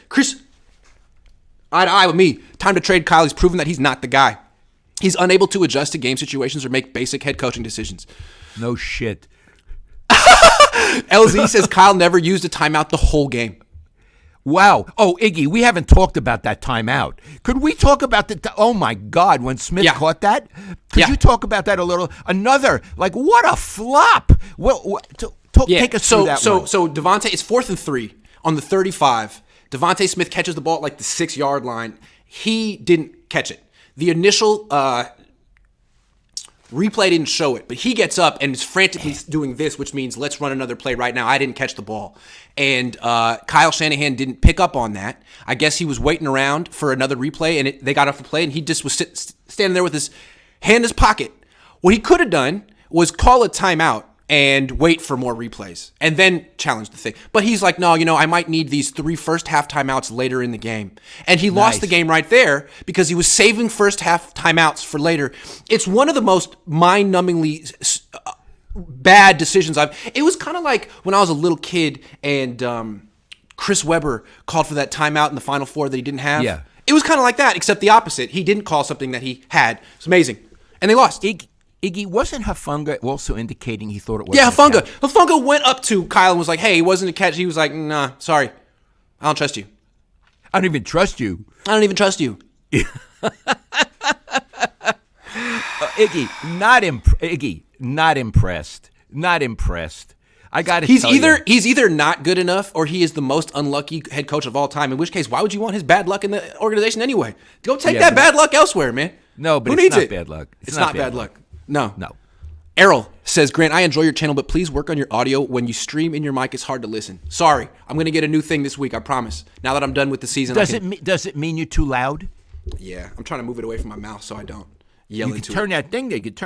Chris, eye to eye with me. Time to trade Kyle. He's proven that he's not the guy. He's unable to adjust to game situations or make basic head coaching decisions. No shit. LZ says Kyle never used a timeout the whole game. Wow. Oh, Iggy, we haven't talked about that timeout. Could we talk about oh my God, when Smith caught that? Could you talk about that a little? Another, what a flop. Well, take us through that one. So Devontae, it's 4th and 3 on the 35. Devontae Smith catches the ball at the 6-yard line. He didn't catch it. The initial replay didn't show it, but he gets up and is frantically doing this, which means let's run another play right now. I didn't catch the ball. And Kyle Shanahan didn't pick up on that. I guess he was waiting around for another replay, and they got off the play, and he just was standing there with his hand in his pocket. What he could have done was call a timeout and wait for more replays and then challenge the thing. But he's like, no, I might need these 3 first-half timeouts later in the game. And he lost the game right there because he was saving first-half timeouts for later. It's one of the most mind-numbingly bad decisions It was kind of like when I was a little kid and Chris Webber called for that timeout in the Final Four that he didn't have. Yeah. It was kind of like that, except the opposite. He didn't call something that he had. It's amazing. And they lost. Iggy, wasn't Hufanga also indicating he thought it was? Yeah, Hufanga went up to Kyle and was like, hey, he wasn't a catch. He was like, nah, sorry. I don't trust you. I don't even trust you. Iggy, not impressed. Not impressed. I got to tell you. He's either not good enough or he is the most unlucky head coach of all time, in which case, why would you want his bad luck in the organization anyway? Go take that bad luck elsewhere, man. No, but Who needs not bad luck. It's not bad luck. No. Errol says, Grant, I enjoy your channel, but please work on your audio. When you stream in your mic, it's hard to listen. Sorry. I'm going to get a new thing this week, I promise. Now that I'm done with the season. Does it mean you're too loud? Yeah. I'm trying to move it away from my mouth so I don't yell into it. You can turn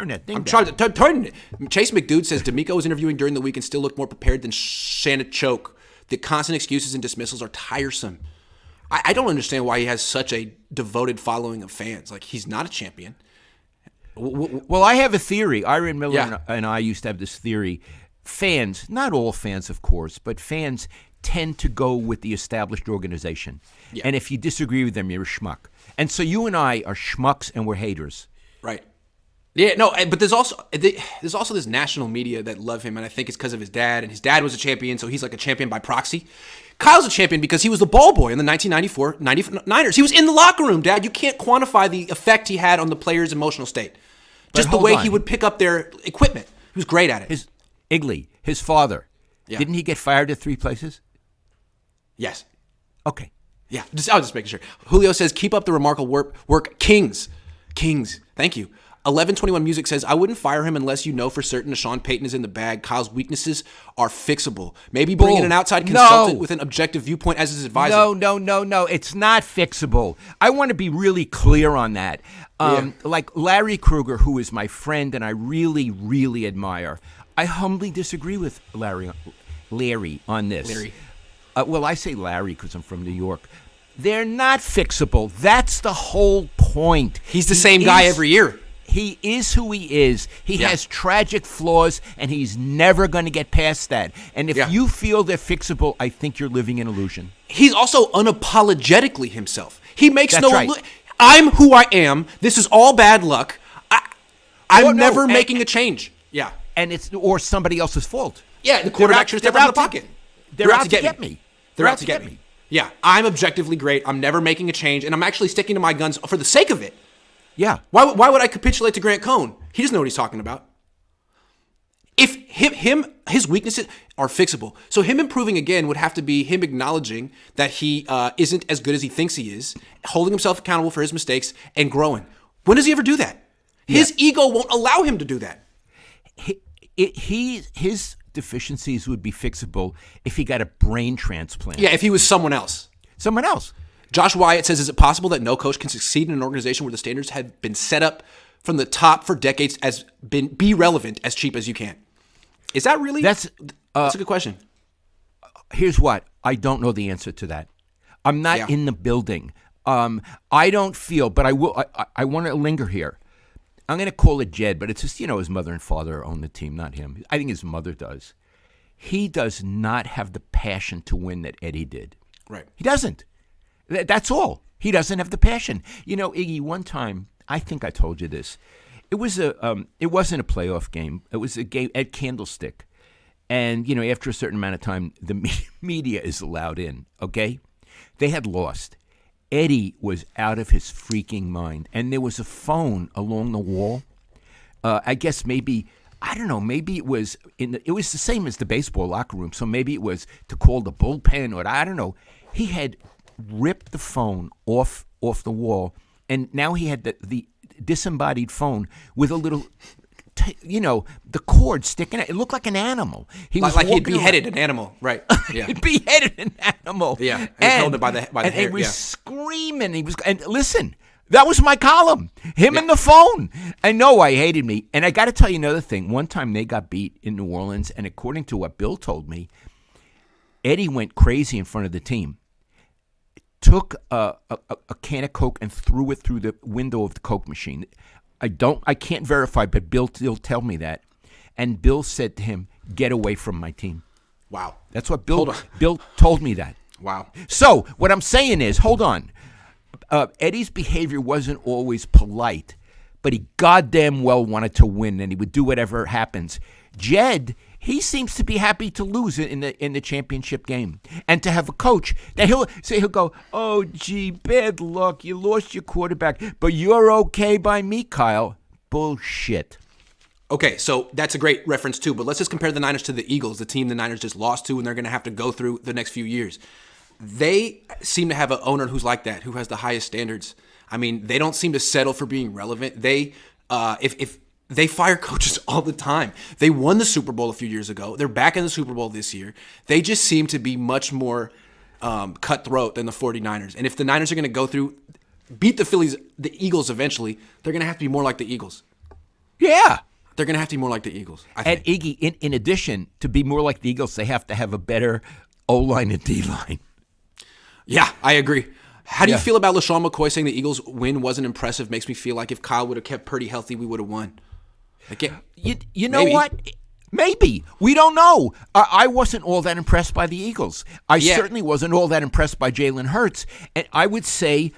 that thing I'm trying to turn it. Chase McDude says, D'Amico was interviewing during the week and still looked more prepared than Shannon Choke. The constant excuses and dismissals are tiresome. I don't understand why he has such a devoted following of fans. He's not a champion. Well, I have a theory. Iron Miller and I used to have this theory. Fans, not all fans, of course, but fans tend to go with the established organization. Yeah. And if you disagree with them, you're a schmuck. And so you and I are schmucks and we're haters. Right. Yeah, no, but there's also this national media that love him, and I think it's because of his dad, and his dad was a champion, so he's like a champion by proxy. Kyle's a champion because he was the ball boy in the 1994 99ers. He was in the locker room, Dad. You can't quantify the effect he had on the players' emotional state. Just the way he would pick up their equipment. He was great at it. His father, didn't he get fired at 3 places? Yes. Okay. Yeah, I was just making sure. Julio says, keep up the remarkable work. Kings. Thank you. 1121 Music says, I wouldn't fire him unless you know for certain Sean Payton is in the bag. Kyle's weaknesses are fixable. Maybe bring in an outside consultant with an objective viewpoint as his advisor. No. It's not fixable. I want to be really clear on that. Like Larry Krueger, who is my friend and I really, really admire, I humbly disagree with Larry on this. Larry. Well, I say Larry because I'm from New York. They're not fixable. That's the whole point. He's the same guy every year. He is who he is. He has tragic flaws, and he's never going to get past that. And if you feel they're fixable, I think you're living in illusion. He's also unapologetically himself. He makes I'm who I am. This is all bad luck. I'm never making a change. Yeah. And or somebody else's fault. Yeah, the quarterback should step out of the pocket. They're out to get me. They're out to get me. Yeah, I'm objectively great. I'm never making a change, and I'm actually sticking to my guns for the sake of it. Yeah. Why would I capitulate to Grant Cohn? He doesn't know what he's talking about. If his weaknesses are fixable. So him improving again would have to be him acknowledging that he isn't as good as he thinks he is, holding himself accountable for his mistakes, and growing. When does he ever do that? His ego won't allow him to do that. His deficiencies would be fixable if he got a brain transplant. Yeah, if he was someone else. Someone else. Josh Wyatt says, is it possible that no coach can succeed in an organization where the standards have been set up from the top for decades as be relevant as cheap as you can? Is that really? That's a good question. Here's what. I don't know the answer to that. I'm not in the building. I don't feel, but I will. I want to linger here. I'm going to call it Jed, but it's just, his mother and father own the team, not him. I think his mother does. He does not have the passion to win that Eddie did. Right. He doesn't. That's all. He doesn't have the passion. You know, Iggy, one time, I think I told you this. It wasn't a playoff game. It was a game at Candlestick. And, you know, after a certain amount of time, the media is allowed in, okay? They had lost. Eddie was out of his freaking mind. And there was a phone along the wall. I guess maybe, I don't know, maybe it was it was the same as the baseball locker room. So maybe it was to call the bullpen or I don't know. He had ripped the phone off the wall. And now he had the disembodied phone with a little, the cord sticking out. It looked like an animal. He was like he'd beheaded an animal, right? Yeah, he beheaded an animal. Yeah, he was holding it by the and hair. He was screaming. And listen, that was my column. Him and the phone. I know I hated me. And I got to tell you another thing. One time they got beat in New Orleans, and according to what Bill told me, Eddie went crazy in front of the team. Took a can of Coke and threw it through the window of the Coke machine. I can't verify, but Bill will tell me that. And Bill said to him, "Get away from my team." Wow. That's what Bill told me that. Wow. So what I'm saying is, hold on. Eddie's behavior wasn't always polite, but he goddamn well wanted to win, and he would do whatever happens. Jed, he seems to be happy to lose in the championship game, and to have a coach that he'll go, "Oh gee, bad luck, you lost your quarterback, but you're okay by me, Kyle." Bullshit. Okay, so that's a great reference too, but let's just compare the Niners to the Eagles, the team the Niners just lost to, and they're going to have to go through the next few years. They seem to have an owner who's like that, who has the highest standards. I mean, they don't seem to settle for being relevant. They, if they fire coaches all the time. They won the Super Bowl a few years ago. They're back in the Super Bowl this year. They just seem to be much more cutthroat than the 49ers. And if the Niners are going to beat the Eagles eventually, they're going to have to be more like the Eagles. Yeah. They're going to have to be more like the Eagles, I think. And Iggy, in addition, to be more like the Eagles, they have to have a better O-line and D-line. Yeah, I agree. How do you feel about LaShawn McCoy saying the Eagles' win wasn't impressive? Makes me feel like if Kyle would have kept Purdy healthy, we would have won. You know what? Maybe. We don't know. I wasn't all that impressed by the Eagles. I certainly wasn't all that impressed by Jalen Hurts. And I would say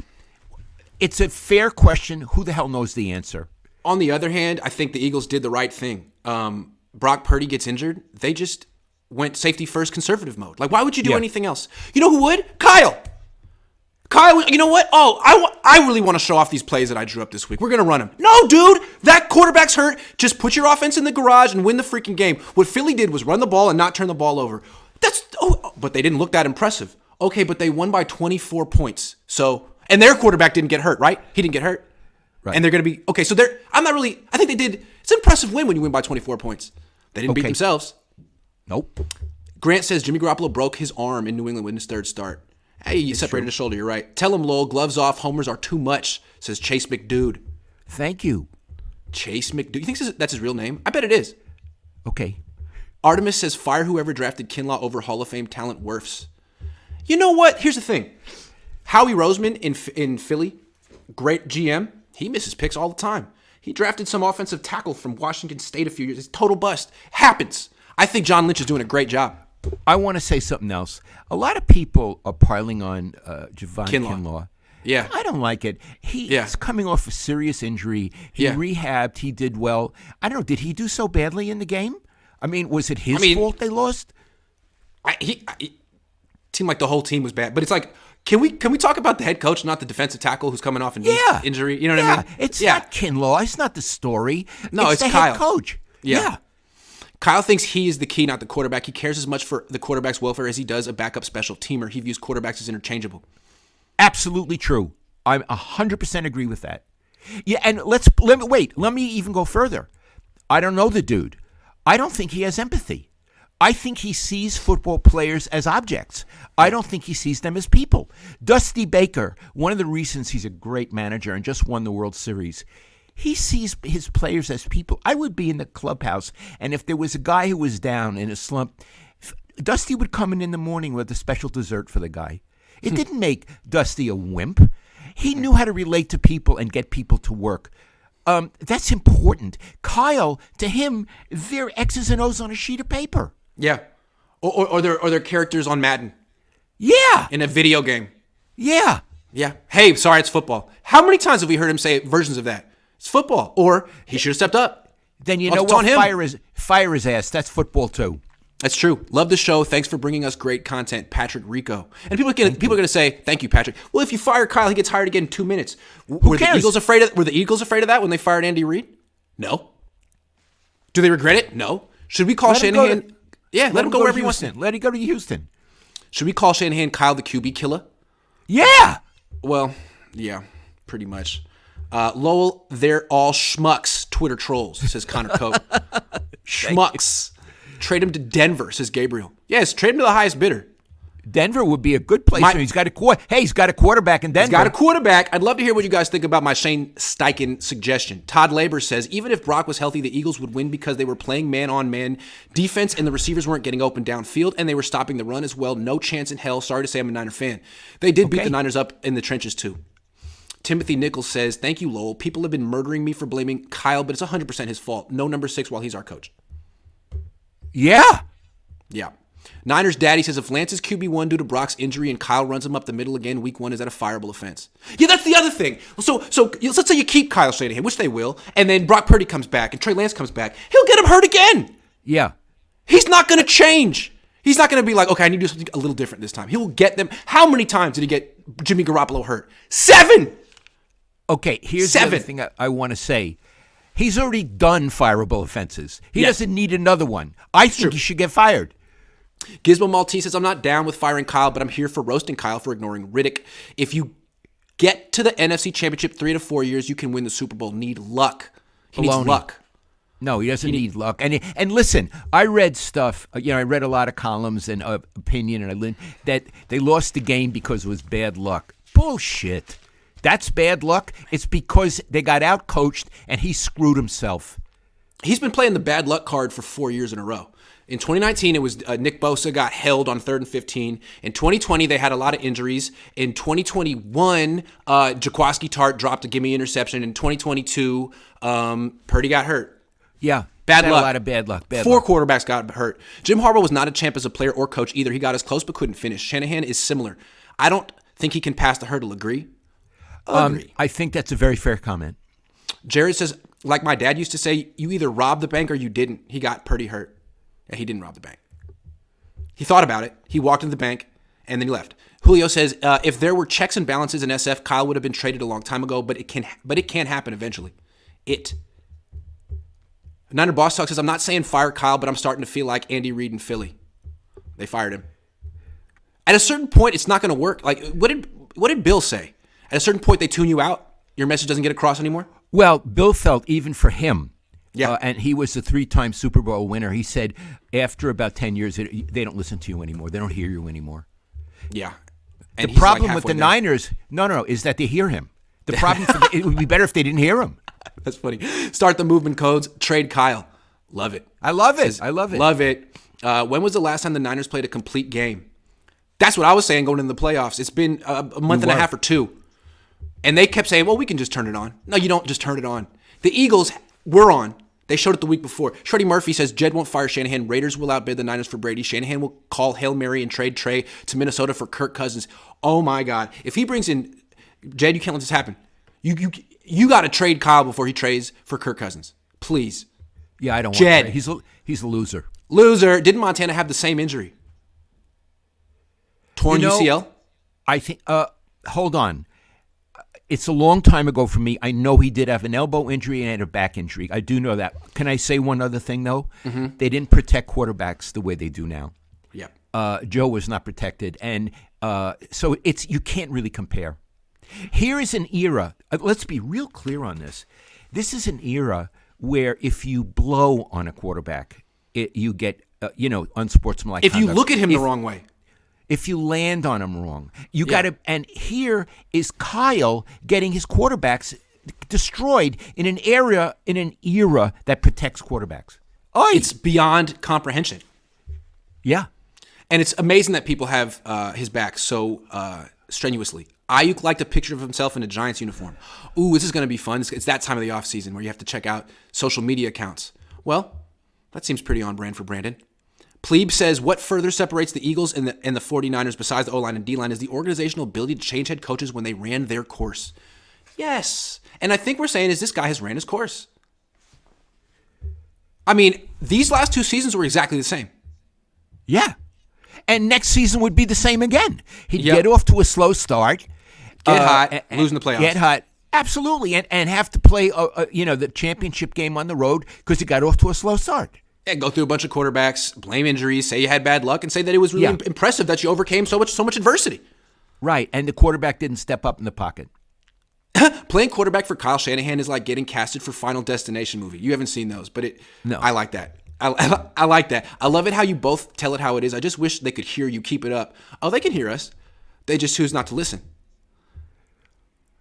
it's a fair question. Who the hell knows the answer? On the other hand, I think the Eagles did the right thing. Brock Purdy gets injured. They just went safety first conservative mode. Like, why would you do anything else? You know who would? Kyle, you know what? Oh, I really want to show off these plays that I drew up this week. We're going to run them. No, dude, that quarterback's hurt. Just put your offense in the garage and win the freaking game. What Philly did was run the ball and not turn the ball over. But they didn't look that impressive. Okay, but they won by 24 points. So, and their quarterback didn't get hurt, right? He didn't get hurt. Right. And they're going to be, okay, so I think they did, it's an impressive win when you win by 24 points. They didn't beat themselves. Nope. Grant says Jimmy Garoppolo broke his arm in New England in his third start. Hey, you separated his shoulder, you're right. Tell him, Lowell, gloves off, homers are too much, says Chase McDude. Thank you. Chase McDude. You think that's his real name? I bet it is. Okay. Artemis says fire whoever drafted Kinlaw over Hall of Fame talent Wirfs. You know what? Here's the thing. Howie Roseman in Philly, great GM, he misses picks all the time. He drafted some offensive tackle from Washington State a few years. It's total bust. Happens. I think John Lynch is doing a great job. I want to say something else. A lot of people are piling on Javon Kinlaw. Yeah. I don't like it. He's coming off a serious injury. He rehabbed. He did well. I don't know. Did he do so badly in the game? I mean, was it his fault they lost? It seemed like the whole team was bad. But it's like, can we talk about the head coach, not the defensive tackle who's coming off an injury? You know what I mean? It's not Kinlaw. It's not the story. No, it's the Kyle. Head coach. Yeah. Kyle thinks he is the key, not the quarterback. He cares as much for the quarterback's welfare as he does a backup special teamer. He views quarterbacks as interchangeable. Absolutely true. I 100% agree with that. Yeah, and let me even go further. I don't know the dude. I don't think he has empathy. I think he sees football players as objects. I don't think he sees them as people. Dusty Baker, one of the reasons he's a great manager and just won the World Series, he sees his players as people. I would be in the clubhouse, and if there was a guy who was down in a slump, Dusty would come in the morning with a special dessert for the guy. It didn't make Dusty a wimp. He knew how to relate to people and get people to work. That's important. Kyle, to him, they're X's and O's on a sheet of paper. Yeah. Or they're characters on Madden. Yeah. in a video game. Yeah. Yeah. Hey, sorry, it's football. How many times have we heard him say versions of that? It's football. Or he should have stepped up. Then you Well, know it's what? on him. Fire his ass. That's football too. That's true. Love the show. Thanks for bringing us great content, Patrick Rico. And people are going to say, "Thank you, Patrick." Well, if you fire Kyle, he gets hired again in 2 minutes. Were cares? the Eagles afraid of that when they fired Andy Reid? No. Do they regret it? No. Should we call Shanahan? Let him go wherever he wants to. Let him go to Houston. Should we call Shanahan Kyle the QB killer? Yeah. Well, yeah, pretty much. Lowell, they're all schmucks, Twitter trolls, says Connor Cope. Schmucks. Trade him to Denver, says Gabriel. Yes, trade him to the highest bidder. Denver would be a good place. He's got a quarterback in Denver. He's got a quarterback. I'd love to hear what you guys think about my Shane Steichen suggestion. Todd Labor says, even if Brock was healthy, the Eagles would win because they were playing man-on-man defense and the receivers weren't getting open downfield and they were stopping the run as well. No chance in hell. Sorry to say I'm a Niner fan. They did beat the Niners up in the trenches too. Timothy Nichols says, thank you, Lowell. People have been murdering me for blaming Kyle, but it's 100% his fault. No number 6 while he's our coach. Yeah. Yeah. Niners daddy says if Lance is QB1 due to Brock's injury and Kyle runs him up the middle again week 1, is that a fireable offense? Yeah, that's the other thing. So let's say you keep Kyle Shanahan, which they will, and then Brock Purdy comes back and Trey Lance comes back. He'll get him hurt again. Yeah. He's not going to change. He's not going to be like, okay, I need to do something a little different this time. He will get them. How many times did he get Jimmy Garoppolo hurt? 7. Okay, here's the other thing I want to say. He's already done fireable offenses. He doesn't need another one. I think he should get fired. Gizmo Maltese says, I'm not down with firing Kyle, but I'm here for roasting Kyle for ignoring Riddick. If you get to the NFC Championship 3 to 4 years, you can win the Super Bowl. Need luck. He needs luck. No, he doesn't need luck. And listen, I read stuff. I read a lot of columns and opinion, and that they lost the game because it was bad luck. Bullshit. That's bad luck. It's because they got out-coached and he screwed himself. He's been playing the bad luck card for 4 years in a row. In 2019, it was Nick Bosa got held on 3rd and 15. In 2020, they had a lot of injuries. In 2021, Jaquaski Tart dropped a gimme interception. In 2022, Purdy got hurt. Yeah. Bad luck. A lot of bad luck. 4 quarterbacks got hurt. Jim Harbaugh was not a champ as a player or coach either. He got as close but couldn't finish. Shanahan is similar. I don't think he can pass the hurdle. Agree? I think that's a very fair comment. Jared says, like my dad used to say, you either robbed the bank or you didn't. He got Purdy hurt. Yeah, he didn't rob the bank. He thought about it. He walked into the bank, and then he left. Julio says, if there were checks and balances in SF, Kyle would have been traded a long time ago, but it can happen eventually. Niner Boss Talk says, I'm not saying fire Kyle, but I'm starting to feel like Andy Reid in Philly. They fired him. At a certain point, it's not going to work. Like, what did Bill say? At a certain point, they tune you out? Your message doesn't get across anymore? Well, Bill felt even for him, yeah, and he was a 3-time Super Bowl winner. He said after about 10 years, they don't listen to you anymore. They don't hear you anymore. Yeah. And the problem with the Niners, is that they hear him. The problem, it would be better if they didn't hear him. That's funny. Start the movement codes. Trade Kyle. Love it. I love it. I love it. Love it. When was the last time the Niners played a complete game? That's what I was saying going into the playoffs. It's been a month and a half or 2. And they kept saying, well, we can just turn it on. No, you don't just turn it on. The Eagles were on. They showed it the week before. Shreddy Murphy says, Jed won't fire Shanahan. Raiders will outbid the Niners for Brady. Shanahan will call Hail Mary and trade Trey to Minnesota for Kirk Cousins. Oh, my God. If he brings in Jed, you can't let this happen. You got to trade Kyle before he trades for Kirk Cousins. Please. Yeah, I don't want Jed. He's a loser. Loser. Didn't Montana have the same injury? Torn UCL? I think, hold on. It's a long time ago for me. I know he did have an elbow injury and a back injury. I do know that. Can I say one other thing, though? Mm-hmm. They didn't protect quarterbacks the way they do now. Yeah. Joe was not protected. And so you can't really compare. Here is an era. Let's be real clear on this. This is an era where if you blow on a quarterback, you get, unsportsmanlike If conduct. you look at him the wrong way. If you land on him wrong, you got to. And here is Kyle getting his quarterbacks destroyed in an era that protects quarterbacks. Oh, it's beyond comprehension. Yeah, and it's amazing that people have his back so strenuously. Ayuk liked a picture of himself in a Giants uniform. Ooh, this is going to be fun. It's that time of the offseason where you have to check out social media accounts. Well, that seems pretty on brand for Brandon. Plebe says, what further separates the Eagles and the 49ers besides the O-line and D-line is the organizational ability to change head coaches when they ran their course. Yes. And I think we're saying is this guy has ran his course. I mean, these last 2 seasons were exactly the same. Yeah. And next season would be the same again. He'd get off to a slow start. Get hot, losing the playoffs. Get hot. Absolutely. And have to play the championship game on the road because he got off to a slow start. Yeah, go through a bunch of quarterbacks, blame injuries, say you had bad luck, and say that it was really impressive that you overcame so much adversity. Right, and the quarterback didn't step up in the pocket. Playing quarterback for Kyle Shanahan is like getting casted for Final Destination movie. You haven't seen those, but No. I like that. I like that. I love it how you both tell it how it is. I just wish they could hear you. Keep it up. Oh, they can hear us. They just choose not to listen.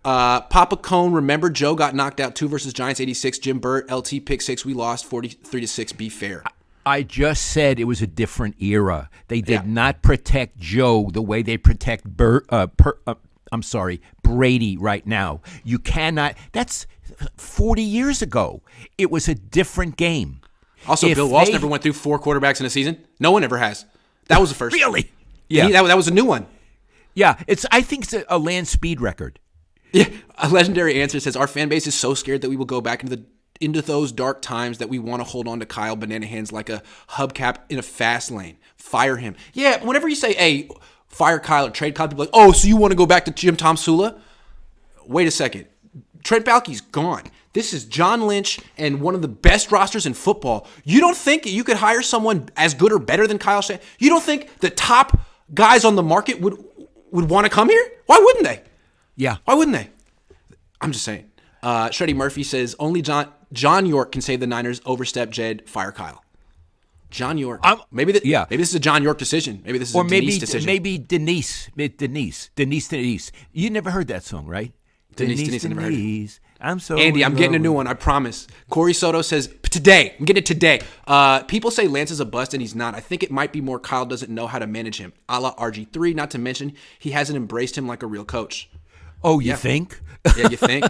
Papa Cohn, remember Joe got knocked out 2 versus Giants 86. Jim Burt, LT pick 6. We lost 43-6. Be fair. I just said it was a different era. They did not protect Joe the way they protect Brady right now. You cannot. That's 40 years ago. It was a different game. Also, Bill Walsh never went through 4 quarterbacks in a season. No one ever has. That was the first. Really? Yeah. That was a new one. Yeah. I think it's a land speed record. Yeah. A legendary answer says, our fan base is so scared that we will go back into those dark times that we want to hold on to Kyle Banana Hands like a hubcap in a fast lane. Fire him. Yeah, whenever you say, hey, fire Kyle or trade Kyle, people are like, oh, so you want to go back to Jim Tom Sula? Wait a second. Trent Baalke's gone. This is John Lynch and one of the best rosters in football. You don't think you could hire someone as good or better than Kyle Shanahan? You don't think the top guys on the market would want to come here? Why wouldn't they? Yeah. Why wouldn't they? I'm just saying. Shreddy Murphy says, only John York can save the Niners, overstep Jed, fire Kyle. John York. Maybe this is a John York decision. Maybe this is a Denise decision. Maybe Denise. You never heard that song, right? Denise, I never heard it. I'm so Andy, I'm getting a new one, I promise. Corey Soto says, today. I'm getting it today. People say Lance is a bust, and he's not. I think it might be more Kyle doesn't know how to manage him. A la RG3, not to mention he hasn't embraced him like a real coach. Oh, you think? Yeah, you think?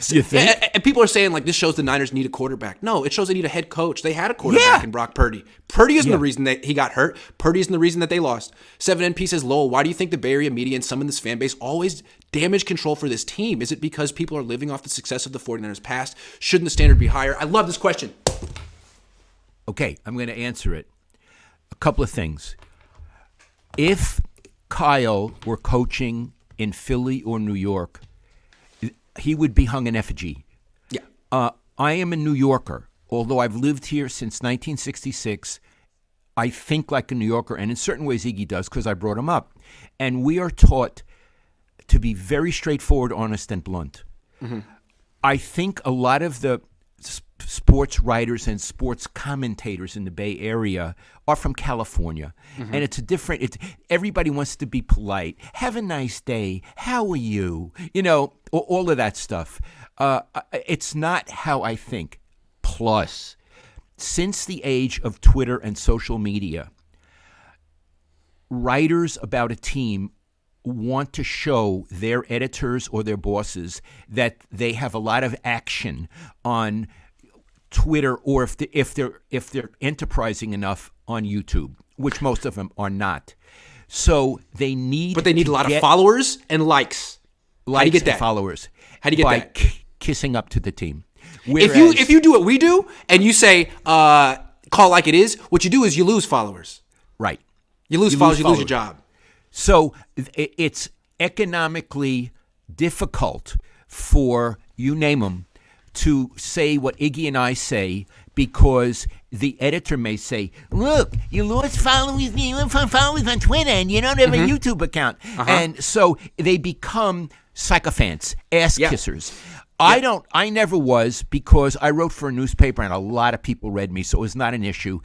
You think? And people are saying, like, this shows the Niners need a quarterback. No, it shows they need a head coach. They had a quarterback in Brock Purdy. Purdy isn't the reason that he got hurt. Purdy isn't the reason that they lost. 7NP says, Lowell, why do you think the Bay Area media and some in this fan base always damage control for this team? Is it because people are living off the success of the 49ers past? Shouldn't the standard be higher? I love this question. Okay, I'm going to answer it. A couple of things. If Kyle were coaching in Philly or New York, he would be hung in effigy. Yeah. I am a New Yorker. Although I've lived here since 1966, I think like a New Yorker, and in certain ways Iggy does because I brought him up. And we are taught to be very straightforward, honest, and blunt. Mm-hmm. I think a lot of the sports writers and sports commentators in the Bay Area are from California. Mm-hmm. And it's a different, everybody wants to be polite. Have a nice day. How are you? You know, all of that stuff. It's not how I think. Plus, since the age of Twitter and social media, writers about a team want to show their editors or their bosses that they have a lot of action on Twitter, or if they're enterprising enough on YouTube, which most of them are not. So they need, but they need a lot of followers and likes. How do you get that? Followers. How do you get that? By kissing up to the team. Whereas, if you do what we do and you say call like it is, what you do is you lose followers. Right. You lose followers. You lose your job. So it's economically difficult for, you name them, to say what Iggy and I say, because the editor may say, look, you lost followers on Twitter and you don't have a YouTube account. Uh-huh. And so they become sycophants, ass kissers. I never was, because I wrote for a newspaper and a lot of people read me, so it was not an issue.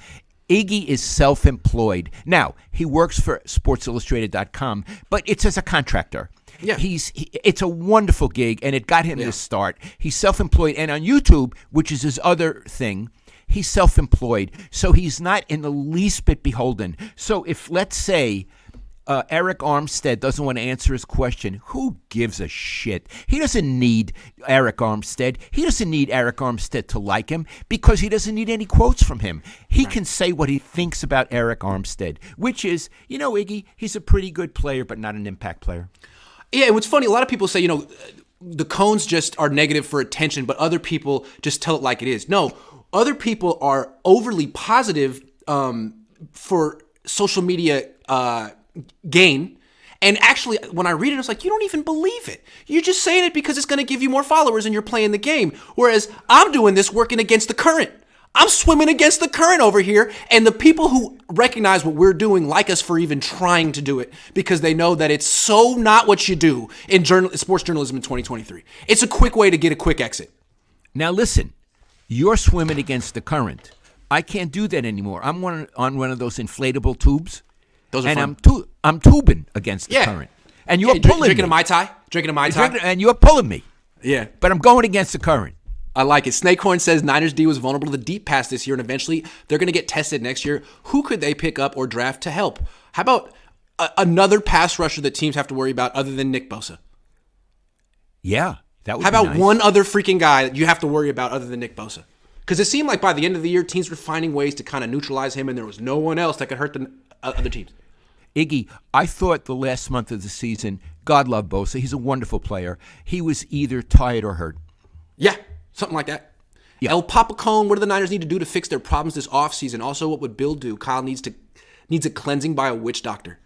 Iggy is self-employed. Now, he works for SportsIllustrated.com, but it's as a contractor. Yeah. It's a wonderful gig, and it got him this start. He's self-employed, and on YouTube, which is his other thing, he's self-employed, so he's not in the least bit beholden. So if, let's say, Eric Armstead doesn't want to answer his question, who gives a shit? He doesn't need Eric Armstead. He doesn't need Eric Armstead to like him because he doesn't need any quotes from him. He can say what he thinks about Eric Armstead, which is, Iggy, he's a pretty good player, but not an impact player. Yeah, and what's funny, a lot of people say, the Cohns just are negative for attention, but other people just tell it like it is. No, other people are overly positive for social media gain. And actually, when I read it, it's like, you don't even believe it. You're just saying it because it's going to give you more followers and you're playing the game. Whereas I'm doing this working against the current. I'm swimming against the current over here. And the people who recognize what we're doing like us for even trying to do it because they know that it's so not what you do in sports journalism in 2023. It's a quick way to get a quick exit. Now, listen, you're swimming against the current. I can't do that anymore. I'm on one of those inflatable tubes. Those are and fun. I'm tubing against the current. And you're pulling drinking me. a Mai Tai? Drinking a Mai Tai? And you're pulling me. Yeah. But I'm going against the current. I like it. Snakehorn says Niners D was vulnerable to the deep pass this year, and eventually they're going to get tested next year. Who could they pick up or draft to help? How about another pass rusher that teams have to worry about other than Nick Bosa? Yeah, that would How be about nice. one other freaking guy that you have to worry about other than Nick Bosa? Because it seemed like by the end of the year, teams were finding ways to kind of neutralize him, and there was no one else that could hurt the other teams. Iggy, I thought the last month of the season, God love Bosa, he's a wonderful player. He was either tired or hurt. Yeah, something like that. Yeah. El Papa Cohn, what do the Niners need to do to fix their problems this offseason? Also, what would Bill do? Kyle needs a cleansing by a witch doctor.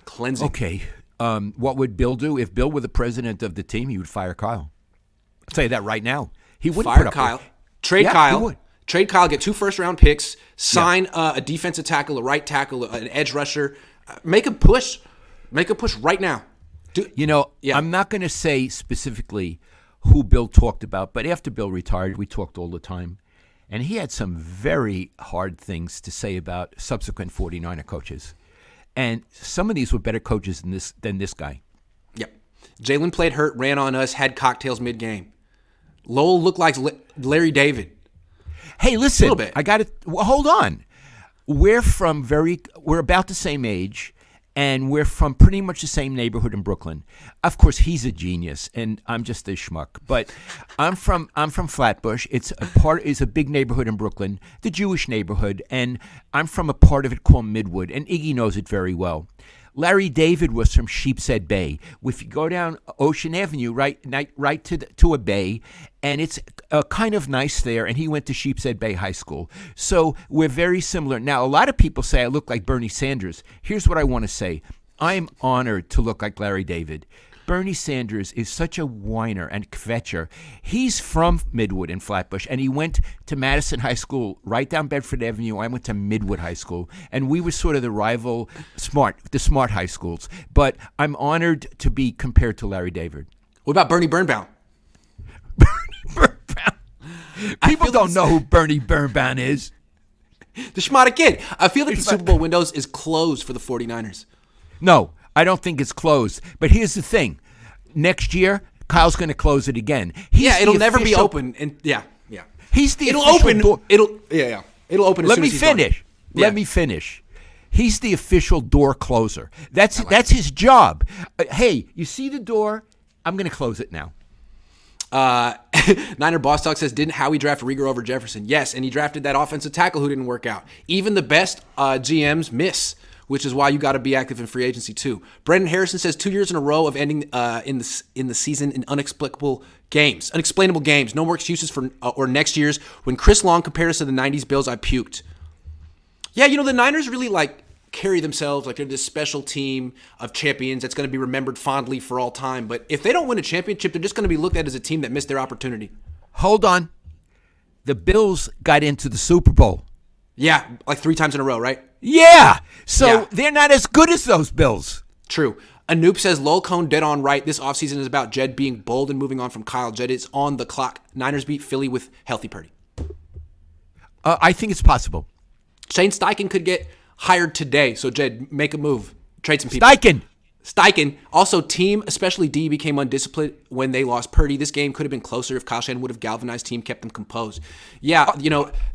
Cleansing. Okay. What would Bill do? If Bill were the president of the team, he would fire Kyle. I'll tell you that right now. He wouldn't fire put up Kyle. with. Trade Yeah, Kyle. he would. Trade Kyle, get 2 first-round picks, sign a defensive tackle, a right tackle, an edge rusher. Make a push. Make a push right now. I'm not going to say specifically who Bill talked about, but after Bill retired, we talked all the time. And he had some very hard things to say about subsequent 49er coaches. And some of these were better coaches than this guy. Yep. Jalen played hurt, ran on us, had cocktails mid-game. Lowell looked like Larry David. Hey, listen, A little bit. I got it. Well, hold on. We're about the same age, and we're from pretty much the same neighborhood in Brooklyn. Of course, he's a genius, and I'm just a schmuck. But I'm from Flatbush. It's a big neighborhood in Brooklyn, the Jewish neighborhood, and I'm from a part of it called Midwood, and Iggy knows it very well. Larry David was from Sheepshead Bay. If you go down Ocean Avenue, right to a bay, and it's kind of nice there, and he went to Sheepshead Bay High School. So we're very similar. Now, a lot of people say I look like Bernie Sanders. Here's what I want to say. I'm honored to look like Larry David. Bernie Sanders is such a whiner and kvetcher. He's from Midwood in Flatbush, and he went to Madison High School right down Bedford Avenue. I went to Midwood High School, and we were sort of the rival smart high schools. But I'm honored to be compared to Larry David. What about Bernie Birnbaum? People don't know who Bernie Birnbaum is. The schmata kid. I feel that the Super Bowl windows is closed for the 49ers. No, I don't think it's closed. But here's the thing. Next year, Kyle's going to close it again. It'll never be open. And yeah. He's the It'll official open. door. It'll open as Let soon me as he's done. finish. Yeah. Let me finish. He's the official door closer. That's his job. Hey, you see the door? I'm going to close it now. Niner Boss Talk says, didn't Howie draft Rieger over Jefferson? Yes, and he drafted that offensive tackle who didn't work out. Even the best GMs miss, which is why you got to be active in free agency too. Brendan Harrison says 2 years in a row of ending in the season in unexplainable games. No more excuses for or next year's. When Chris Long compared us to the 90s Bills, I puked. Yeah, the Niners really carry themselves like they're this special team of champions that's going to be remembered fondly for all time. But if they don't win a championship, they're just going to be looked at as a team that missed their opportunity. Hold on. The Bills got into the Super Bowl. Yeah, like 3 times in a row, right? Yeah. So they're not as good as those Bills. True. Anoop says, Lowell Cohn dead on right. This offseason is about Jed being bold and moving on from Kyle. Jed is on the clock. Niners beat Philly with healthy Purdy. I think it's possible. Shane Steichen could get hired today. So, Jed, make a move. Trade some people. Steichen. Also, team, especially D, became undisciplined when they lost Purdy. This game could have been closer if Kyle Shanahan would have galvanized team, kept them composed. Yeah,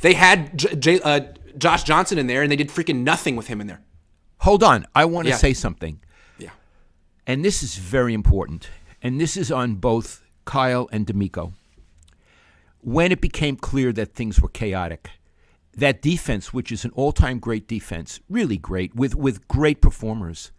they had Josh Johnson in there, and they did freaking nothing with him in there. Hold on. I want to say something. Yeah. And this is very important. And this is on both Kyle and D'Amico. When it became clear that things were chaotic, that defense, which is an all-time great defense, really great, with great performers,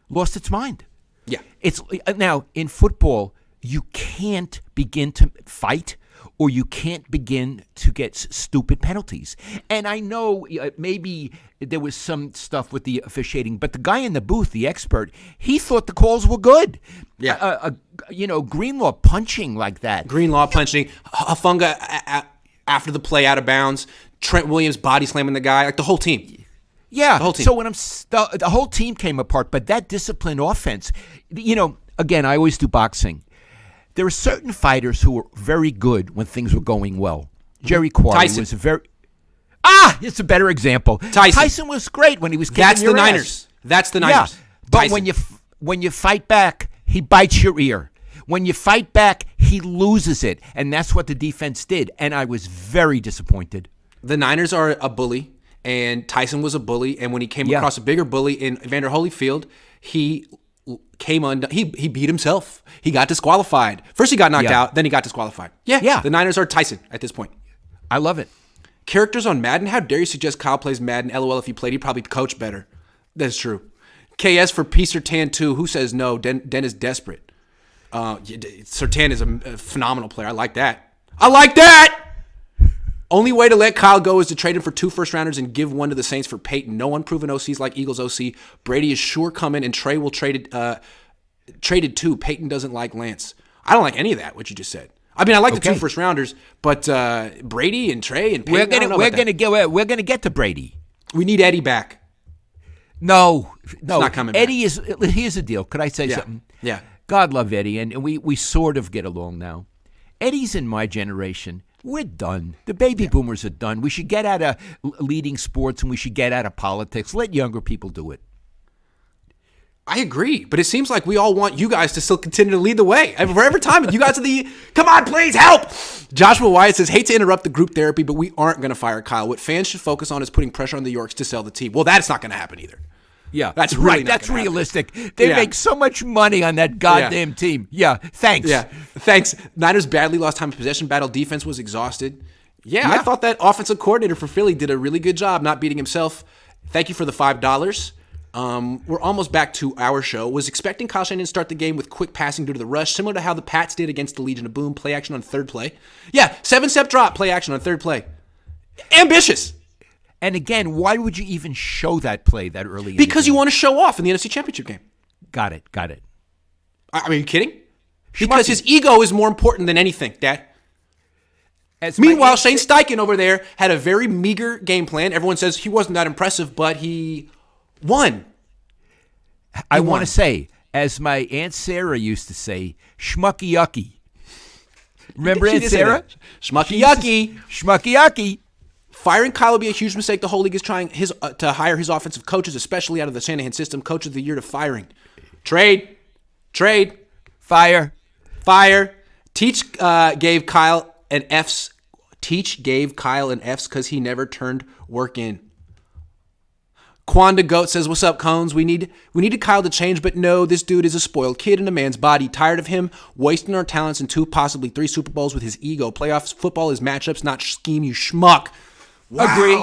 lost its mind. Yeah. It's now, in football, you can't begin to fight or you can't begin to get stupid penalties. And I know maybe there was some stuff with the officiating, but the guy in the booth, the expert, he thought the calls were good. Yeah. Greenlaw punching like that. Greenlaw punching, Hafunga after the play out of bounds, Trent Williams body slamming the guy, like the whole team. Yeah. The whole team. So when the whole team came apart, but that disciplined offense, again, I always do boxing. There are certain fighters who were very good when things were going well. Jerry Quarry was a very... it's a better example. Tyson was great when he was kicking your ass. That's the Niners. Yeah, but when you fight back, he bites your ear. When you fight back, he loses it. And that's what the defense did. And I was very disappointed. The Niners are a bully, and Tyson was a bully. And when he came across a bigger bully in Evander Holyfield, he came undone. He beat himself. He got disqualified. First he got knocked out, then he got disqualified. Yeah. The Niners are Tyson at this point. I love it. Characters on Madden? How dare you suggest Kyle plays Madden? LOL, if he played, he'd probably coach better. That's true. KS for P. Sertan 2. Who says no? Den is desperate. Sertan is a phenomenal player. I like that. Only way to let Kyle go is to trade him for 2 first-rounders and give one to the Saints for Peyton. No unproven OCs like Eagles OC. Brady is sure coming, and Trey will traded too. Peyton doesn't like Lance. I don't like any of that, what you just said. I mean, I like the 2 first-rounders, but Brady and Trey and Peyton, we're gonna get to Brady. We need Eddie back. No, it's not coming Eddie back. Here's the deal. Could I say something? Yeah. God love Eddie, and we sort of get along now. Eddie's in my generation. We're done. The baby boomers are done. We should get out of leading sports and we should get out of politics. Let younger people do it. I agree, but it seems like we all want you guys to still continue to lead the way. Every time you guys are come on, please help. Joshua Wyatt says, hate to interrupt the group therapy, but we aren't going to fire Kyle. What fans should focus on is putting pressure on the Yorks to sell the team. Well, that's not going to happen either. Yeah, that's really right. That's realistic. They make so much money on that goddamn team. Yeah, thanks. Yeah, thanks. Niners badly lost time of possession battle. Defense was exhausted. Yeah, I thought that offensive coordinator for Philly did a really good job not beating himself. Thank you for the $5. We're almost back to our show. Was expecting Kyle Shanahan to start the game with quick passing due to the rush, similar to how the Pats did against the Legion of Boom. Play action on third play. Yeah, 7-step drop, play action on third play. Ambitious. And again, why would you even show that play that early? Because you want to show off in the NFC Championship game. Got it. I mean, are you kidding? Because his ego is more important than anything, Dad. Meanwhile, Shane Steichen over there had a very meager game plan. Everyone says he wasn't that impressive, but he won. I want to say, as my Aunt Sarah used to say, schmucky yucky. Remember Aunt Sarah? Schmucky yucky. Schmucky yucky. Firing Kyle would be a huge mistake. The whole league is trying to hire his offensive coaches, especially out of the Shanahan system. Coach of the year to firing. Trade. Fire. Teach gave Kyle an F's. Teach gave Kyle an F's because he never turned work in. Quanda Goat says, what's up, Cones? We needed Kyle to change, but no, this dude is a spoiled kid in a man's body. Tired of him wasting our talents in 2, possibly 3 Super Bowls with his ego. Playoffs football is matchups, not scheme, you schmuck. Wow. Agree.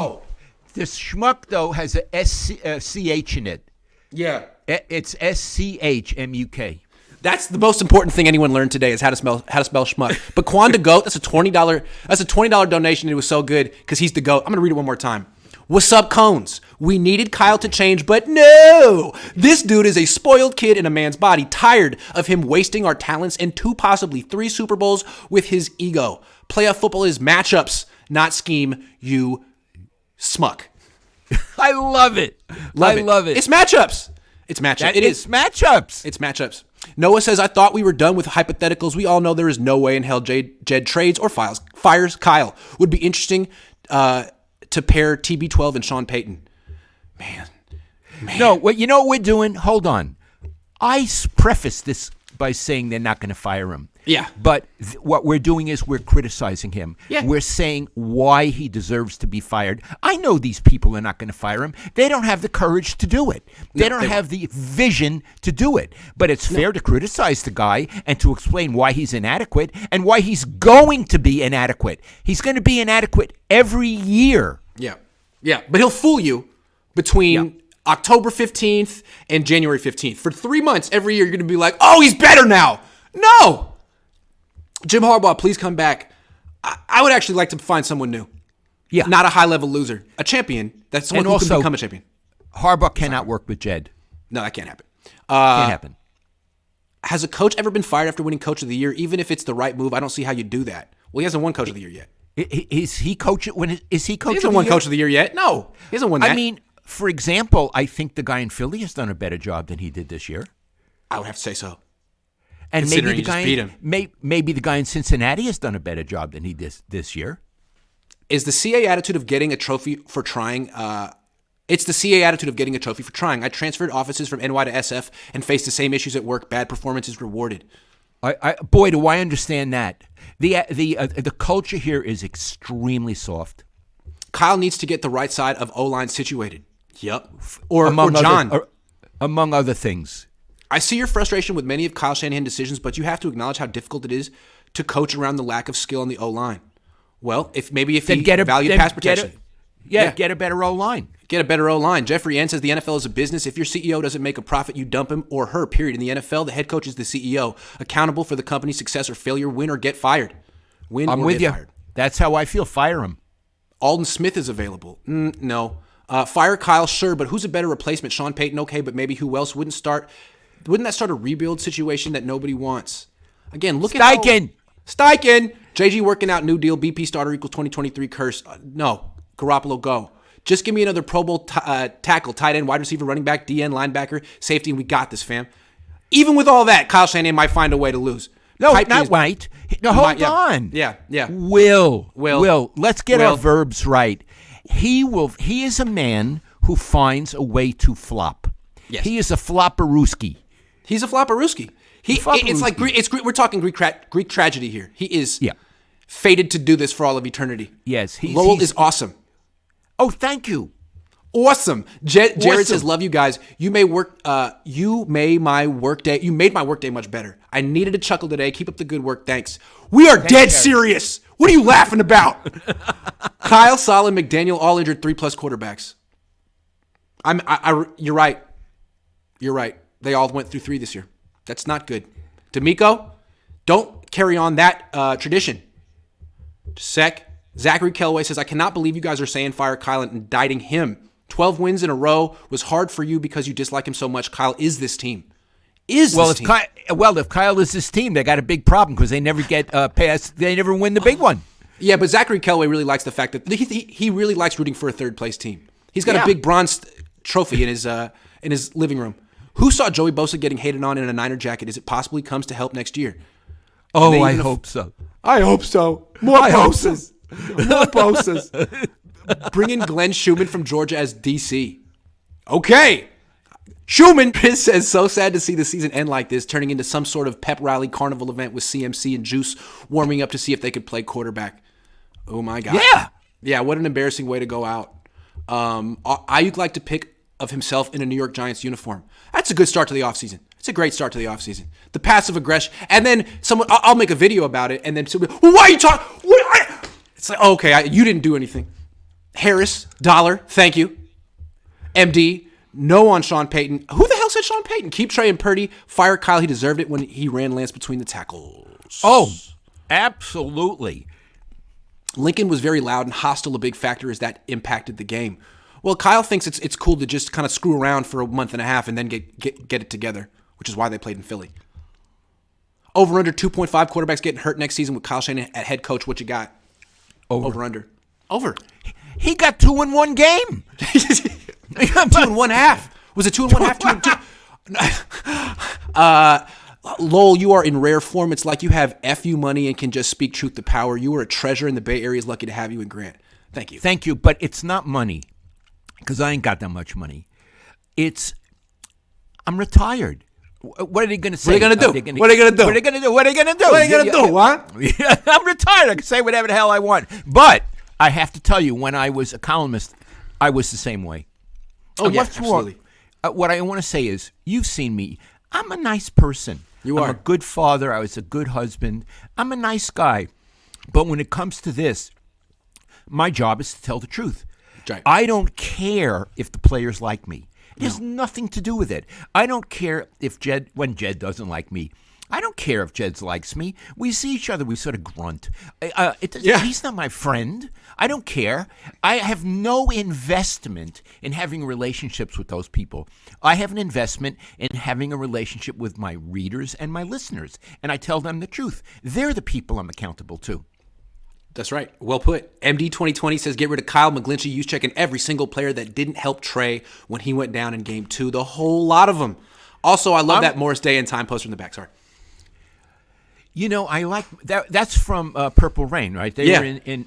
This schmuck, though, has a S-C-H in it. Yeah. It's S-C-H-M-U-K. That's the most important thing anyone learned today is how to spell schmuck. But Quanda Goat, that's a $20 donation. It was so good because he's the goat. I'm gonna read it one more time. What's up, Cones? We needed Kyle to change, but no! This dude is a spoiled kid in a man's body. Tired of him wasting our talents in 2, possibly 3 Super Bowls with his ego. Playoff football is matchups, not scheme, you smuck. I love it. Love it. It's matchups. It's matchups. Noah says, I thought we were done with hypotheticals. We all know there is no way in hell Jed trades or fires Kyle. Would be interesting to pair TB12 and Sean Payton. Man. No, you know what we're doing? Hold on. I preface this by saying they're not going to fire him. Yeah. But what we're doing is we're criticizing him. Yeah. We're saying why he deserves to be fired. I know these people are not going to fire him. They don't have the courage to do it. They don't have the vision to do it. But it's fair to criticize the guy and to explain why he's inadequate and why he's going to be inadequate. He's going to be inadequate every year. Yeah. Yeah. But he'll fool you between October 15th and January 15th. For 3 months every year, you're going to be like, oh, he's better now. No. Jim Harbaugh, please come back. I would actually like to find someone new. Yeah. Not a high-level loser. A champion. That's someone who can become a champion. Harbaugh cannot work with Jed. No, that can't happen. Can't happen. Has a coach ever been fired after winning Coach of the Year? Even if it's the right move, I don't see how you do that. Well, he hasn't won Coach of the Year yet. Is he coach? Is he coach? He hasn't won Coach of the Year yet. No, he hasn't won that. I mean, for example, I think the guy in Philly has done a better job than he did this year. I would have to say so. And Considering he just beat him. Maybe the guy in Cincinnati has done a better job than he did this year. Is the CA attitude of getting a trophy for trying? It's the CA attitude of getting a trophy for trying. I transferred offices from NY to SF and faced the same issues at work. Bad performance is rewarded. Boy, do I understand that. The culture here is extremely soft. Kyle needs to get the right side of O-line situated. Yep. Or John. Among other things. I see your frustration with many of Kyle Shanahan's decisions, but you have to acknowledge how difficult it is to coach around the lack of skill on the O-line. Well, if he valued pass protection. Get a better O-line. Get a better O-line. Jeffrey N. says the NFL is a business. If your CEO doesn't make a profit, you dump him or her, period. In the NFL, the head coach is the CEO, accountable for the company's success or failure, win or get fired. I'm with you. Fired. That's how I feel. Fire him. Alden Smith is available. No. Fire Kyle, sure, but who's a better replacement? Sean Payton, okay, but maybe who else? Wouldn't that start a rebuild situation that nobody wants? Again, look at Steichen. JG working out new deal. BP starter equals 2023 curse. No. Garoppolo, go. Just give me another Pro Bowl tackle, tight end, wide receiver, running back, DN, linebacker, safety, and we got this, fam. Even with all that, Kyle Shanahan might find a way to lose. No, not might. No, hold on. Yeah. Will. Let's get our verbs right. He is a man who finds a way to flop. Yes. He is a flopperooski. He's a flopperooski. It's like we're talking Greek tragedy here. He is fated to do this for all of eternity. Yes, Lowell is awesome. Oh, thank you. Awesome. Jared says, "Love you guys. You made my workday much better. I needed a chuckle today. Keep up the good work. Thanks. We are dead serious. What are you laughing about?" Kyle, Solid, McDaniel, all injured 3+ quarterbacks. You're right. You're right. They all went through 3 this year. That's not good. D'Amico, don't carry on that tradition. Zachary Kellaway says, I cannot believe you guys are saying fire Kyle and indicting him. 12 wins in a row was hard for you because you dislike him so much. Kyle is this team. If Kyle is this team, they got a big problem because they never get past. They never win the big one. Yeah, but Zachary Kellaway really likes the fact that he really likes rooting for a third place team. He's got a big bronze trophy in his living room. Who saw Joey Bosa getting hated on in a Niner jacket? Is it possibly comes to help next year? Oh, I hope so. I hope so. More Bosas. More Bosas. Bring in Glenn Schumann from Georgia as DC. Okay. Schumann says, so sad to see the season end like this, turning into some sort of pep rally carnival event with CMC and Juice warming up to see if they could play quarterback. Oh, my God. Yeah, what an embarrassing way to go out. Ayuk liked to pick of himself in a New York Giants uniform. That's a good start to the offseason. It's a great start to the offseason. The passive aggression. And then I'll make a video about it, and then someone, well, why are you talking? It's like, okay, you didn't do anything. Harris, Dollar, thank you. MD, no on Sean Payton. Who the hell said Sean Payton? Keep Trey and Purdy. Fire Kyle. He deserved it when he ran Lance between the tackles. Oh, absolutely. Lincoln was very loud and hostile. A big factor is that impacted the game. Well, Kyle thinks it's cool to just kind of screw around for a month and a half and then get it together, which is why they played in Philly. Over under 2.5 quarterbacks getting hurt next season with Kyle Shanahan at head coach. What you got? Over under. Over. He got 2 in one game. 2 in 1/2. Was it 2 in 1/2? Lowell, you are in rare form. It's like you have FU money and can just speak truth to power. You are a treasure, and the Bay Area is lucky to have you in Grant. Thank you. Thank you, but it's not money because I ain't got that much money. I'm retired. What are they going to say? What are they going to do? What are they going to do? What are they going to do? What are they going to do? What are they going to do, huh? I'm retired. I can say whatever the hell I want. But I have to tell you, when I was a columnist, I was the same way. Oh, yeah, absolutely. What I want to say is, you've seen me. I'm a nice person. You are. I'm a good father. I was a good husband. I'm a nice guy. But when it comes to this, my job is to tell the truth. Right. I don't care if the players like me. It has nothing to do with it. I don't care if when Jed doesn't like me. I don't care if Jed likes me. We see each other. We sort of grunt. He's not my friend. I don't care. I have no investment in having relationships with those people. I have an investment in having a relationship with my readers and my listeners. And I tell them the truth. They're the people I'm accountable to. That's right. Well put. MD 2020 says get rid of Kyle McGlinchey, use check, and every single player that didn't help Trey when he went down in game 2. The whole lot of them. Also, I love that Morris Day and time poster in the back. Sorry. I like that. That's from Purple Rain, right? They were in. And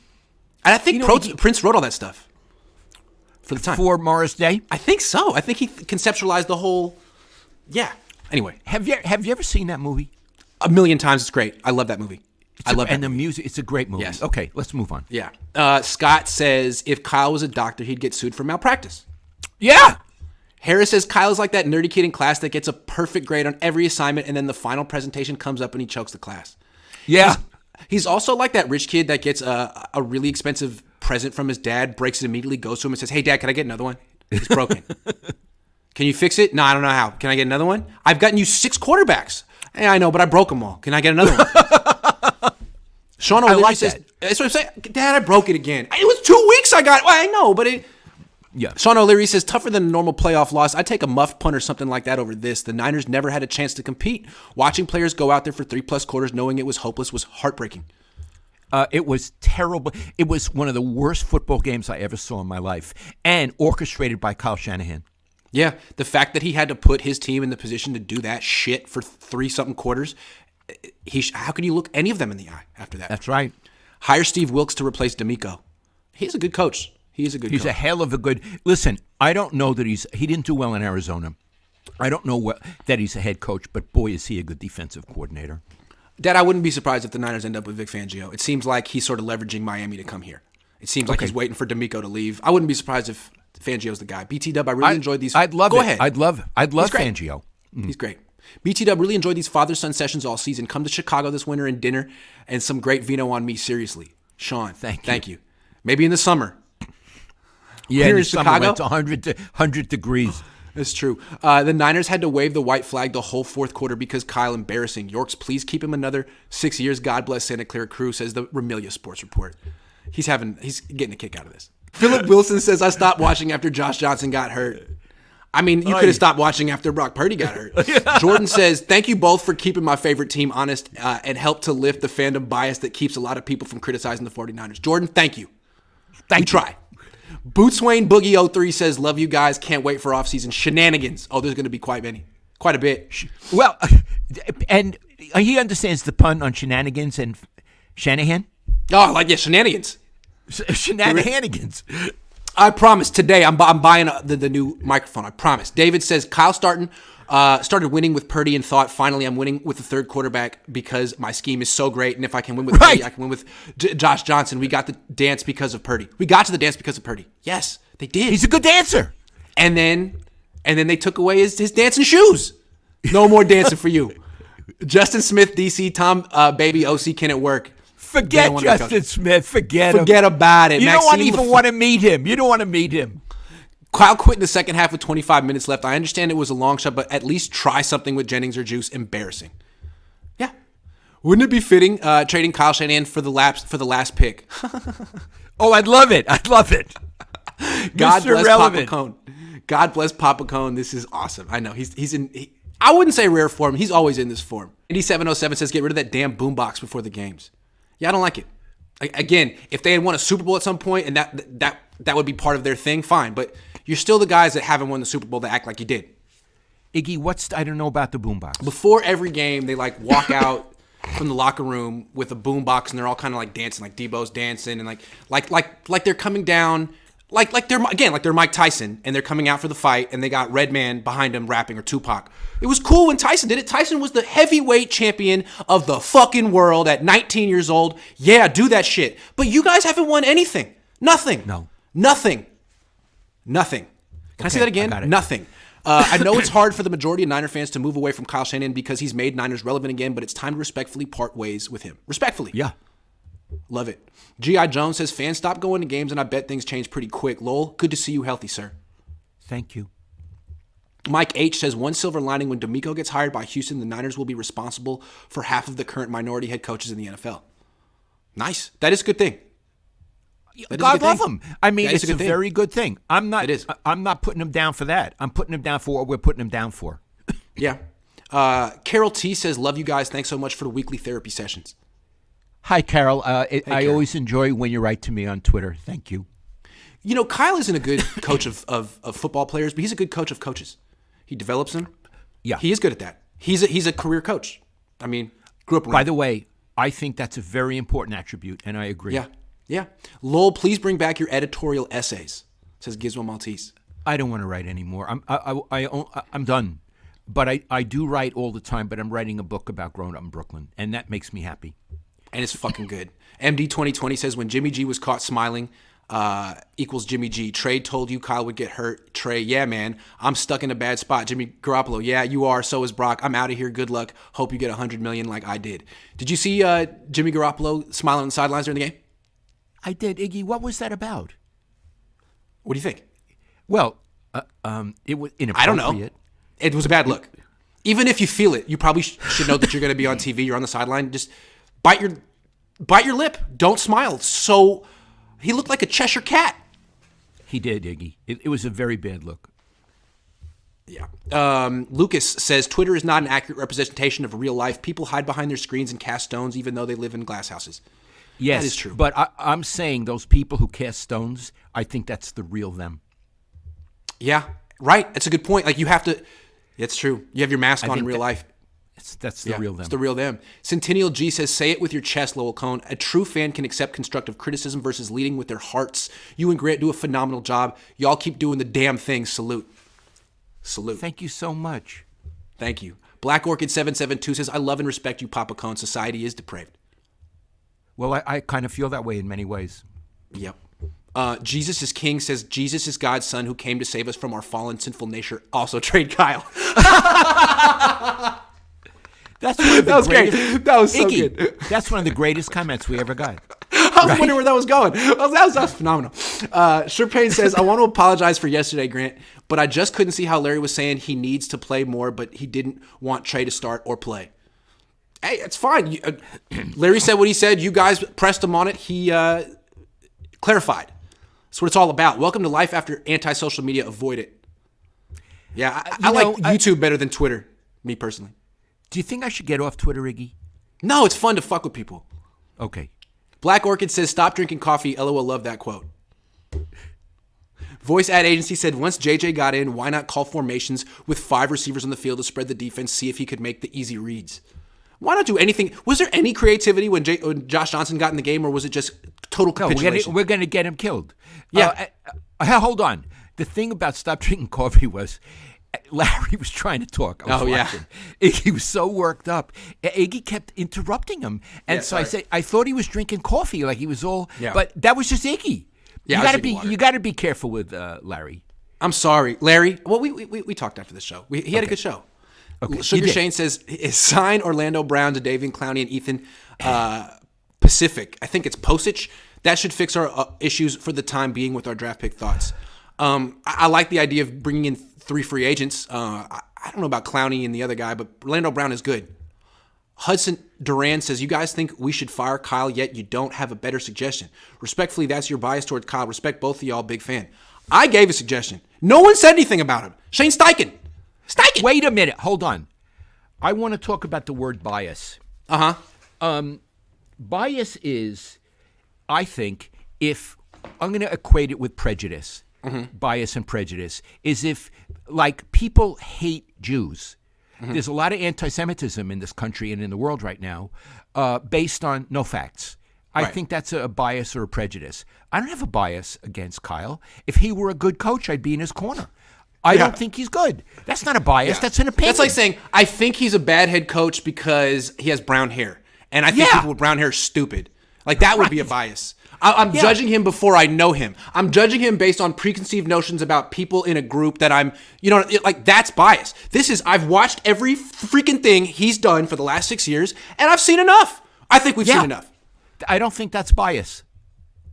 I think Prince wrote all that stuff for the time. For Morris Day? I think so. I think he conceptualized the whole. Yeah. Anyway. Have you ever seen that movie? A million times. It's great. I love that movie. I love it. And the music, it's a great movie. Yes. Okay, let's move on. Yeah. Scott says if Kyle was a doctor, he'd get sued for malpractice. Yeah. Harris says Kyle's like that nerdy kid in class that gets a perfect grade on every assignment and then the final presentation comes up and he chokes the class. Yeah. He's also like that rich kid that gets a really expensive present from his dad, breaks it immediately, goes to him and says, "Hey, Dad, can I get another one? It's broken. Can you fix it? No, I don't know how. Can I get another one? I've gotten you 6 quarterbacks. Hey, I know, but I broke them all. Can I get another one?" Sean O'Leary says, "That's what I'm saying. Dad, I broke it again. It was 2 weeks I got it. Well, I know, but it..." Yeah. Sean O'Leary says, tougher than a normal playoff loss. I'd take a muff punt or something like that over this. The Niners never had a chance to compete. Watching players go out there for 3+ quarters knowing it was hopeless was heartbreaking. It was terrible. It was one of the worst football games I ever saw in my life, and orchestrated by Kyle Shanahan. Yeah, the fact that he had to put his team in the position to do that shit for 3-something quarters, how can you look any of them in the eye after that? That's right. Hire Steve Wilkes to replace D'Amico. He's a good coach. He's a hell of a good. Listen, I don't know that he didn't do well in Arizona. I don't know that he's a head coach, but boy, is he a good defensive coordinator. Dad, I wouldn't be surprised if the Niners end up with Vic Fangio. It seems like he's sort of leveraging Miami to come here. It seems like he's waiting for D'Amico to leave. I wouldn't be surprised if Fangio's the guy. BT Dub, I really enjoyed these. I'd love Go it. ahead. I'd love Fangio. He's great. BT Dub, really enjoyed these father-son sessions all season. Come to Chicago this winter and dinner and some great vino on me, seriously. Sean, thank you. Maybe in the summer. Yeah, Here in Chicago, it's 100 degrees. It's true. The Niners had to wave the white flag the whole fourth quarter because Kyle embarrassing. Yorks, please keep him another 6 years. God bless Santa Clara Crew, says the Remilia Sports Report. He's getting a kick out of this. Philip Wilson says, I stopped watching after Josh Johnson got hurt. I mean, you could have stopped watching after Brock Purdy got hurt. Jordan says, thank you both for keeping my favorite team honest and help to lift the fandom bias that keeps a lot of people from criticizing the 49ers. Jordan, thank you. You try. Bootswain Boogie 03 says, love you guys. Can't wait for offseason shenanigans. Oh, there's going to be quite a bit. Well, and he understands the pun on shenanigans and Shanahan. Oh, shenanigans. Shenanigans. I promise today I'm buying the new microphone. I promise. David says Kyle started winning with Purdy and thought finally I'm winning with the third quarterback because my scheme is so great and if I can win with Purdy, I can win with Josh Johnson. We got the dance because of Purdy. We got to the dance because of Purdy. Yes, they did. He's a good dancer. And then they took away his dancing shoes. No more dancing for you. Justin Smith, DC, Tom, baby, OC, can it work? Forget Justin Smith. Forget about it. You don't even want to meet him. You don't want to meet him. Kyle quit in the second half with 25 minutes left. I understand it was a long shot, but at least try something with Jennings or Juice. Embarrassing. Yeah. Wouldn't it be fitting trading Kyle Shanahan for the last pick? Oh, I'd love it. God Mr. bless Relevant. Papa Cohn. God bless Papa Cohn. This is awesome. I know he's in. I wouldn't say rare form. He's always in this form. 8707 says get rid of that damn boombox before the games. Yeah, I don't like it. Again, if they had won a Super Bowl at some point and that would be part of their thing, fine. But you're still the guys that haven't won the Super Bowl that act like you did. Iggy, I don't know about the boombox. Before every game, they walk out from the locker room with a boombox and they're all kind of dancing, like Debo's dancing and like they're coming down Like they're Mike Tyson and they're coming out for the fight and they got Redman behind him rapping, or Tupac. It was cool when Tyson did it. Tyson was the heavyweight champion of the fucking world at 19 years old. Yeah, do that shit. But you guys haven't won anything. Nothing. No. Nothing. Can I say that again? Nothing. I know it's hard for the majority of Niner fans to move away from Kyle Shanahan because he's made Niners relevant again, but it's time to respectfully part ways with him. Respectfully. Yeah. Love it. G.I. Jones says, fans stop going to games and I bet things change pretty quick. Lowell, good to see you healthy, sir. Thank you. Mike H. says, one silver lining, when D'Amico gets hired by Houston, the Niners will be responsible for half of the current minority head coaches in the NFL. Nice. That is a good thing. God love him. I mean, it's a thing. very good thing. I'm not putting him down for that. I'm putting him down for what we're putting him down for. Yeah. Carol T. says, love you guys. Thanks so much for the weekly therapy sessions. Hi, Carol. I Carol. always enjoy when you write to me on Twitter. Thank you. You know, Kyle isn't a good coach of football players, but he's a good coach of coaches. He develops them. Yeah. He is good at that. He's a career coach. I mean, grew up around. By the way, I think that's a very important attribute, and I agree. Yeah. Lowell, please bring back your editorial essays, says Gizmo Maltese. I don't want to write anymore. I'm done. But I do write all the time, but I'm writing a book about growing up in Brooklyn, and that makes me happy. And it's fucking good. MD 2020 says, when Jimmy G was caught smiling, equals Jimmy G. Trey told you Kyle would get hurt. Trey, yeah, man. I'm stuck in a bad spot. Jimmy Garoppolo, yeah, you are. So is Brock. I'm out of here. Good luck. Hope you get $100 million like I did. Did you see Jimmy Garoppolo smiling on the sidelines during the game? I did. Iggy, what was that about? What do you think? Well, it was inappropriate. I don't know. It was a bad look. Even if you feel it, you probably should know that you're going to be on TV. You're on the sideline. Just bite your lip. Don't smile. So he looked like a Cheshire cat. He did, Iggy. It was a very bad look. Yeah. Lucas says, Twitter is not an accurate representation of real life. People hide behind their screens and cast stones even though they live in glass houses. Yes, that is true. But I'm saying those people who cast stones, I think that's the real them. Yeah, right. That's a good point. Like, you have to... It's true. You have your mask on in real life. That's the real them. It's the real them. Centennial G says, say it with your chest, Lowell Cohn. A true fan can accept constructive criticism versus leading with their hearts. You and Grant do a phenomenal job. Y'all keep doing the damn thing. Salute. Thank you so much. Thank you. Black Orchid 772 says, I love and respect you, Papa Cohn. Society is depraved. Well, I kind of feel that way in many ways. Yep. Jesus is King says, Jesus is God's son who came to save us from our fallen sinful nature. Also trade Kyle. That's one of the greatest. Great. That was so Iggy, good. That's one of the greatest comments we ever got. I was wondering where that was going. That was phenomenal. Sherpain says, I want to apologize for yesterday, Grant, but I just couldn't see how Larry was saying he needs to play more, but he didn't want Trey to start or play. Hey, it's fine. Larry said what he said. You guys pressed him on it. He clarified. That's what it's all about. Welcome to life after anti-social media. Avoid it. Yeah, I like YouTube better than Twitter, me personally. Do you think I should get off Twitter, Iggy? No, it's fun to fuck with people. Okay. Black Orchid says, stop drinking coffee. LOL, love that quote. Voice ad agency said, once JJ got in, why not call formations with 5 receivers on the field to spread the defense, see if he could make the easy reads? Why not do anything? Was there any creativity when Josh Johnson got in the game, or was it just total capitulation? No, we're going to get him killed. Yeah. Hold on. The thing about stop drinking coffee was Larry was trying to talk. I was watching. He was so worked up. Iggy kept interrupting him. And I said, I thought he was drinking coffee, like he was all, but that was just Iggy. Yeah, you got to be careful with Larry. I'm sorry, Larry. Well, we talked after the show. He had a good show. Okay. Sugar Shane says, sign Orlando Brown to Davian Clowney and Ethan Pacific. I think it's Posich. That should fix our issues for the time being with our draft pick thoughts. I like the idea of bringing in 3 free agents. I don't know about Clowney and the other guy, but Orlando Brown is good. Hudson Duran says, you guys think we should fire Kyle, yet you don't have a better suggestion. Respectfully, that's your bias towards Kyle. Respect both of y'all, big fan. I gave a suggestion. No one said anything about him. Shane Steichen. Wait a minute. Hold on. I want to talk about the word bias. Bias is, I think, if I'm going to equate it with prejudice, bias and prejudice, is if, like, people hate Jews. There's a lot of anti-Semitism in this country and in the world right now based on no facts. I Right. think that's a bias or a prejudice. I don't have a bias against Kyle. If he were a good coach, I'd be in his corner. I don't think he's good. That's not a bias. Yeah. That's an opinion. That's like saying, I think he's a bad head coach because he has brown hair. And I think people with brown hair are stupid. Like, that would be a bias. I'm judging him before I know him. I'm judging him based on preconceived notions about people in a group that I'm, like, that's bias. I've watched every freaking thing he's done for the last 6 years, and I've seen enough. I think we've seen enough. I don't think that's bias.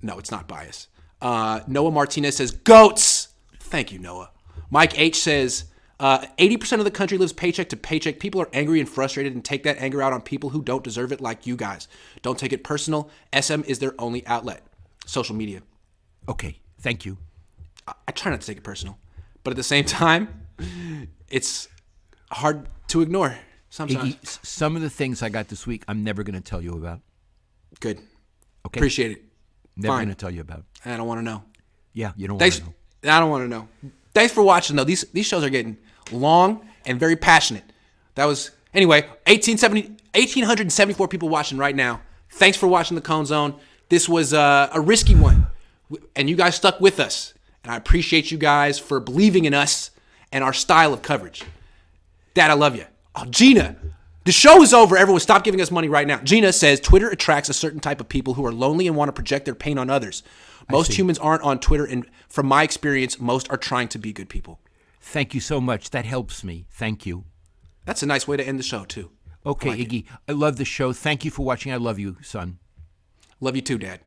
No, it's not bias. Noah Martinez says, goats. Thank you, Noah. Mike H says, 80% of the country lives paycheck to paycheck. People are angry and frustrated and take that anger out on people who don't deserve it like you guys. Don't take it personal. SM is their only outlet. Social media. Okay, thank you. I try not to take it personal. But at the same time, it's hard to ignore sometimes. Iggy, some of the things I got this week, I'm never going to tell you about. Good. Okay. Appreciate it. Never Fine. going to tell you about. I don't want to know. Yeah, you don't want to know. I don't want to know. Thanks for watching, though. These shows are getting long and very passionate. Anyway, 1,874 people watching right now. Thanks for watching the Cohn Zone. This was a risky one, and you guys stuck with us. And I appreciate you guys for believing in us and our style of coverage. Dad, I love you. Oh, Gina, the show is over. Everyone, stop giving us money right now. Gina says, Twitter attracts a certain type of people who are lonely and want to project their pain on others. Most humans aren't on Twitter, and from my experience, most are trying to be good people. Thank you so much. That helps me. Thank you. That's a nice way to end the show, too. Okay, Iggy, I love the show. Thank you for watching. I love you, son. Love you too, Dad.